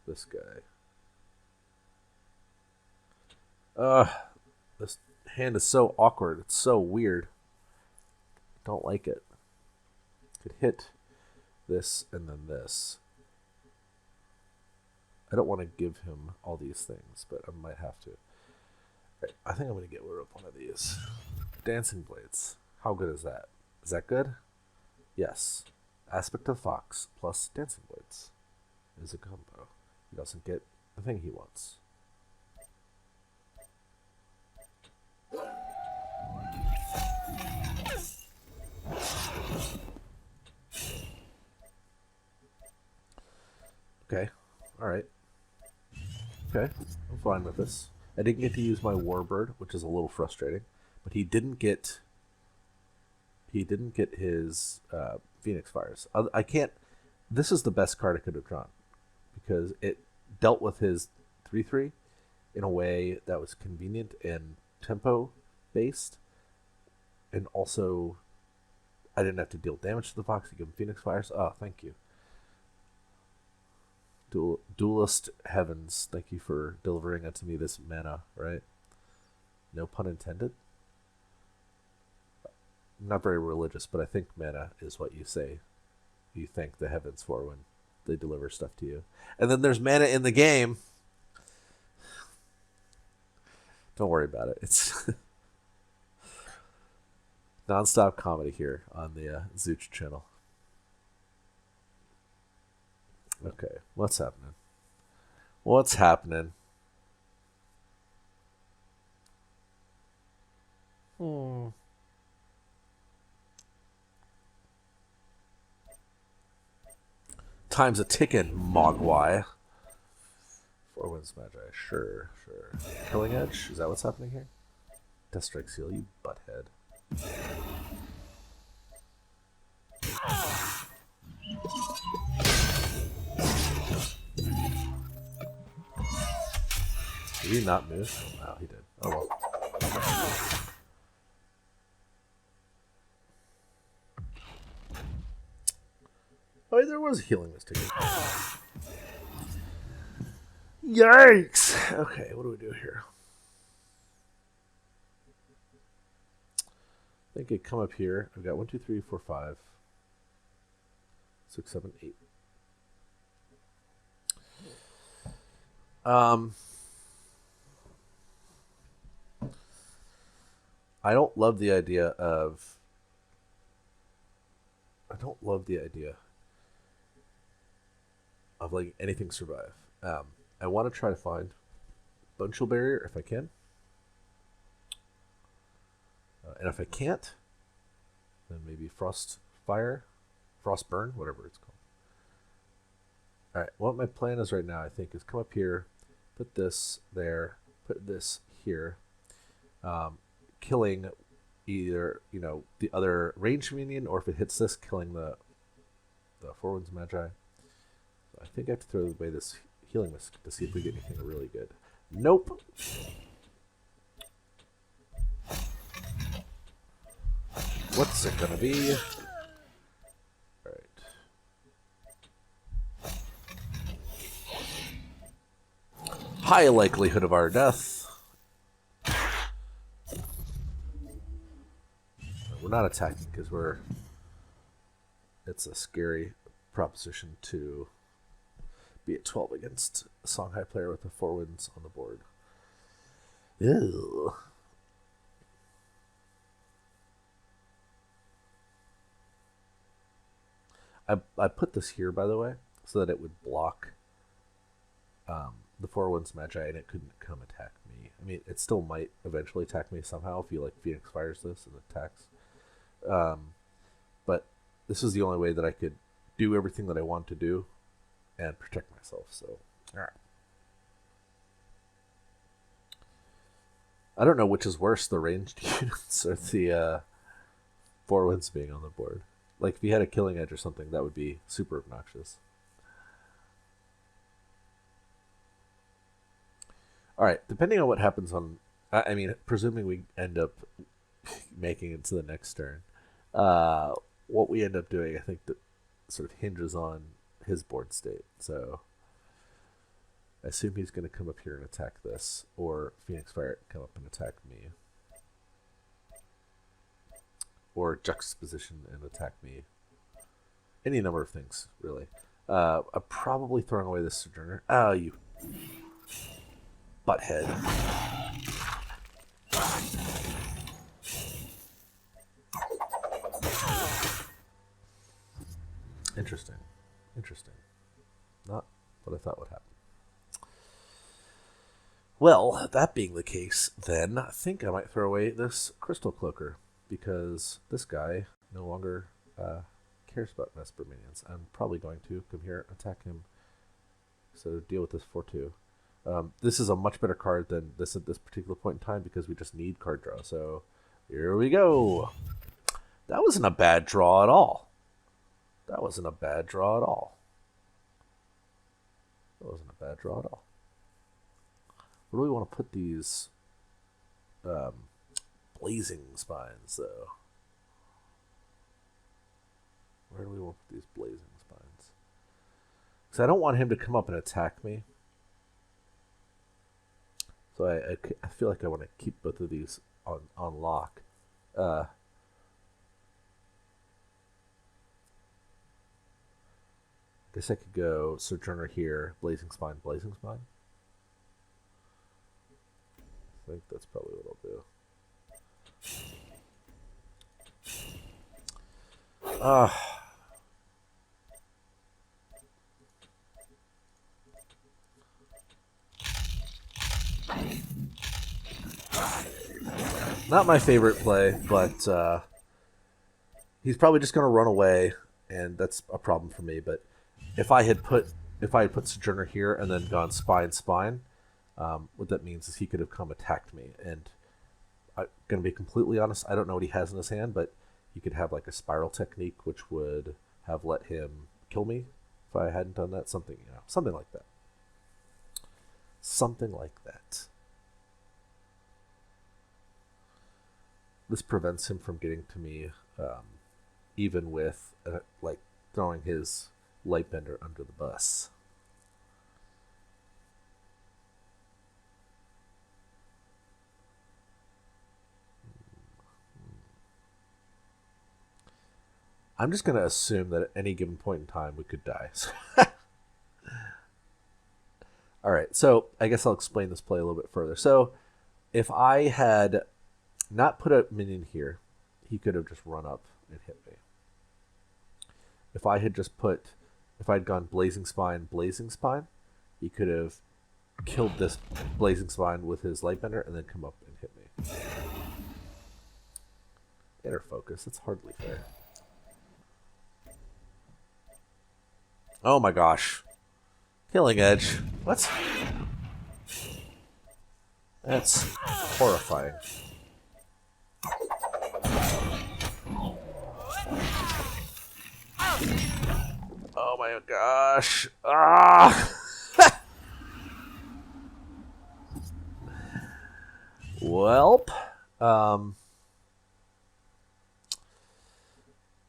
This guy. This hand is so awkward. It's so weird. Don't like it. Could hit this and then this. I don't want to give him all these things, but I might have to. Right, I think I'm going to get rid of one of these. Dancing Blades. How good is that? Is that good? Yes. Aspect of Fox plus Dancing Blades is a combo. He doesn't get the thing he wants. Okay. Alright. Okay. I'm fine with this. I didn't get to use my Warbird, which is a little frustrating. But he didn't get his Phoenix Fires. I can't... This is the best card I could have drawn. Because it dealt with his 3/3 in a way that was convenient and tempo based. And also, I didn't have to deal damage to the Fox to give him Phoenix Fires. Oh, thank you. Duelyst Heavens, thank you for delivering unto me this mana, right? No pun intended. I'm not very religious, but I think mana is what you say. You thank the heavens for when they deliver stuff to you. And then there's mana in the game. Don't worry about it. It's non-stop comedy here on the Zooch channel. Okay, what's happening? What's happening? Time's a ticking, Mogwai. 4 Winds Magi, sure. Killing Edge, is that what's happening here? Death Strike Seal, you butthead. Did he not move? No, he did. Oh well. Oh, there was a healing mistake. Yikes! Okay, what do we do here? I think I come up here. I've got 1, 2, 3, 4, 5, 6, 7, 8. I don't love the idea of like anything survive. I want to try to find Bunchel Barrier if I can. And if I can't, then maybe Frost Fire, Frost Burn, whatever it's called. All right, what my plan is right now, I think, is come up here, put this there, put this here, killing either, the other range minion, or if it hits this, killing the Four Winds Magi. I think I have to throw away this healing mist to see if we get anything really good. Nope. What's it gonna be? Alright. High likelihood of our death. We're not attacking because it's a scary proposition to be at 12 against a Songhai player with the Four Winds on the board. Ew. I put this here, by the way, so that it would block the Four Winds Magi and it couldn't come attack me. I mean, it still might eventually attack me somehow if you Phoenix Fires this and attacks. But this is the only way that I could do everything that I want to do and protect myself. So, all right. I don't know which is worse, the ranged units or the Four Winds being on the board. Like, if you had a Killing Edge or something, that would be super obnoxious. All right, depending on what happens on... I mean, presuming we end up making it to the next turn, what we end up doing, I think, that sort of hinges on his board state. So I assume he's going to come up here and attack this, or Phoenix Fire come up and attack me. Or juxtaposition and attack me. Any number of things, really. I'm probably throwing away this Sojourner. Oh, you butthead. Interesting. Interesting. Not what I thought would happen. Well, that being the case, then I think I might throw away this Crystal Cloaker, because this guy no longer cares about Vesper minions. I'm probably going to come here and attack him. So deal with this 4-2. This is a much better card than this at this particular point in time because we just need card draw. So here we go. That wasn't a bad draw at all. That wasn't a bad draw at all. That wasn't a bad draw at all. Where do we want to put these blazing spines, though? Where do we want to put these blazing spines? Because I don't want him to come up and attack me. So I feel like I want to keep both of these on lock. Guess I could go Sojourner here, Blazing Spine, Blazing Spine. I think that's probably what I'll do. Not my favorite play, but he's probably just going to run away, and that's a problem for me. But if I had put Sojourner here and then gone Spine, what that means is he could have come attacked me. And I'm going to be completely honest, I don't know what he has in his hand, but he could have like a Spiral Technique, which would have let him kill me if I hadn't done that. Something like that. Something like that. This prevents him from getting to me, even with like throwing his Lightbender under the bus. I'm just going to assume that at any given point in time we could die. All right, so I guess I'll explain this play a little bit further. So if I had not put a minion here, he could have just run up and hit me. If I'd gone Blazing Spine, he could have killed this Blazing Spine with his Lightbender and then come up and hit me. Inner focus. That's hardly fair. Oh my gosh. Killing Edge. What? That's horrifying. Oh my gosh. Ah! Welp. I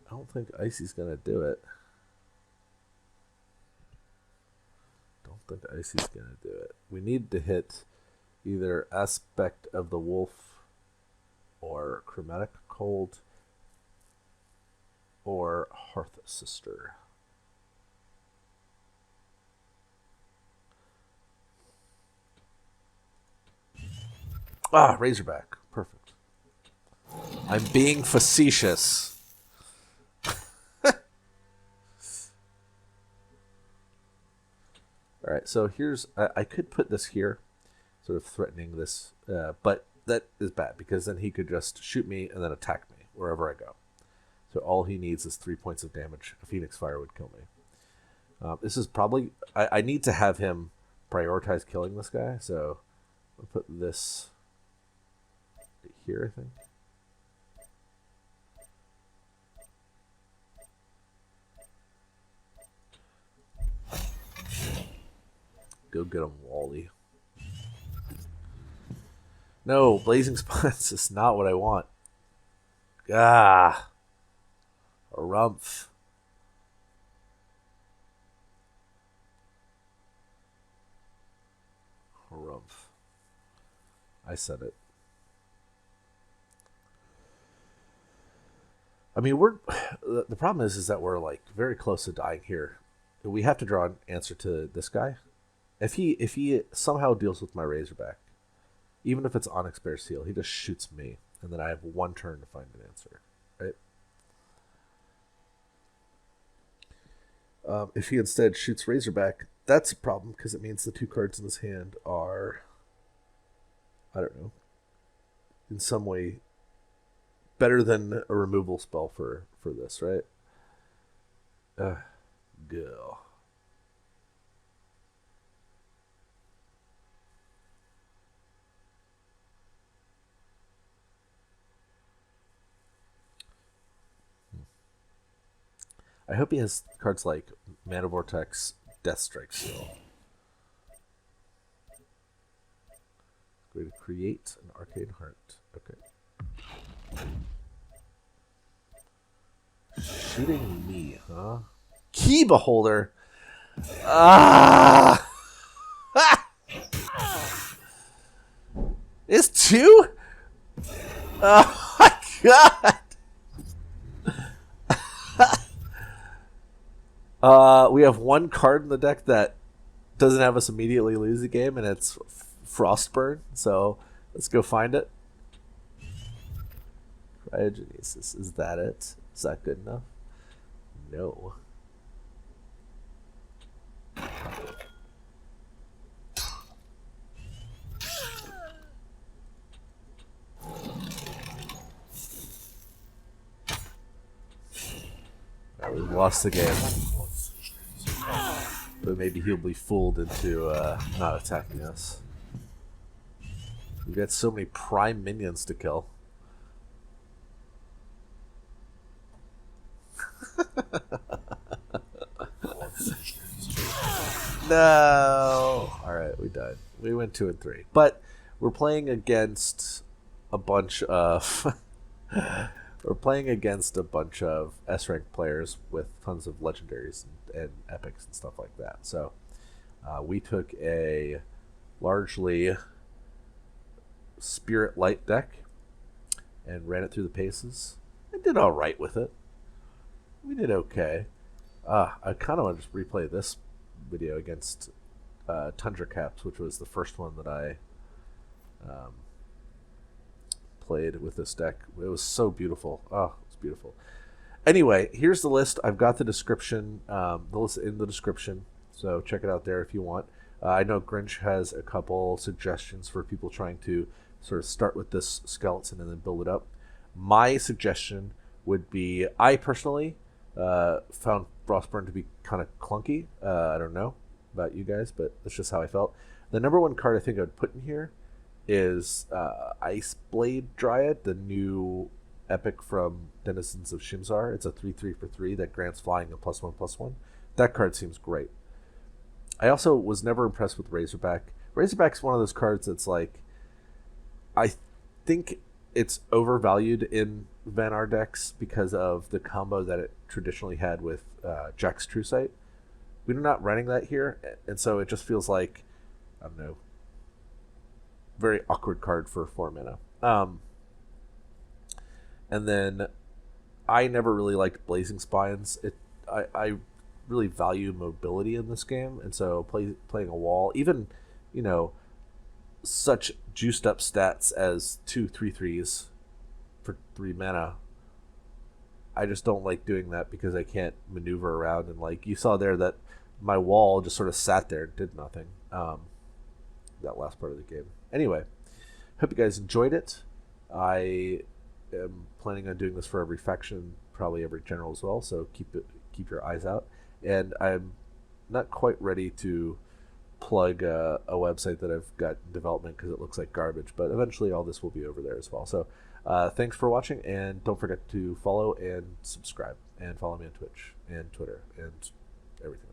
don't think Icy's gonna do it. Icy's gonna do it. We need to hit either Aspect of the Wolf or Chromatic Cold or Hearth Sister. Ah, Razorback. Perfect. I'm being facetious. All right, so here's... I could put this here, sort of threatening this, but that is bad because then he could just shoot me and then attack me wherever I go. So all he needs is 3 points of damage. A Phoenix Fire would kill me. This is probably... I need to have him prioritize killing this guy, so I'll put this right here, I think. Go get him, Wally. No, Blazing Spots is not what I want. Ah. A Rumph. A Rumph. I said it. I mean, the problem is that we're like very close to dying here. We have to draw an answer to this guy. If he somehow deals with my Razorback, even if it's Onyx Bear Seal, he just shoots me, and then I have one turn to find an answer, right? If he instead shoots Razorback, that's a problem because it means the 2 cards in his hand are, I don't know, in some way better than a removal spell for this, right? Go. I hope he has cards like Mana Vortex, Death Strike Seal. Going to create an Arcane Heart. Okay. Shooting me, huh? Key Beholder! Ah! It's 2? Oh my god! We have one card in the deck that doesn't have us immediately lose the game, and it's Frostburn. So let's go find it. Cryogenesis. Is that it? Is that good enough? No. We lost the game. But maybe he'll be fooled into not attacking us. We've got so many prime minions to kill. No! Alright, we died. We went 2 and 3. But we're playing against a bunch of... We're playing against a bunch of S-rank players with tons of legendaries and epics and stuff like that. So we took a largely Spirit Light deck and ran it through the paces. I did all right with it. We did okay. I kind of want to just replay this video against Tundra Caps, which was the first one that I played with this deck. It was so beautiful. Oh, it's beautiful. Anyway, here's the list. I've got the description, the list in the description, so check it out there if you want. I know Grinch has a couple suggestions for people trying to sort of start with this skeleton and then build it up. My suggestion would be, I personally found Frostburn to be kind of clunky. I don't know about you guys, but that's just how I felt. The number one card I think I would put in here is Ice Blade Dryad, the new epic from Denizens of Shimzar. It's a 3/3 for 3 that grants flying a +1/+1. That card seems great. I also was never impressed with Razorback. Razorback's one of those cards that's like, I think it's overvalued in Vanar decks because of the combo that it traditionally had with Jack's True Sight. We're not running that here, and so it just feels like, I don't know, very awkward card for 4 mana. And then I never really liked Blazing Spines. I really value mobility in this game, and so playing a wall, even, you know, such juiced up stats as 2/3/3s for 3 mana, I just don't like doing that because I can't maneuver around, and like you saw there that my wall just sort of sat there and did nothing. That last part of the game. Anyway, hope you guys enjoyed it. I am planning on doing this for every faction, probably every general as well, so keep your eyes out. And I'm not quite ready to plug a website that I've got in development because it looks like garbage, but eventually all this will be over there as well. So thanks for watching, and don't forget to follow and subscribe, and follow me on Twitch and Twitter and everything.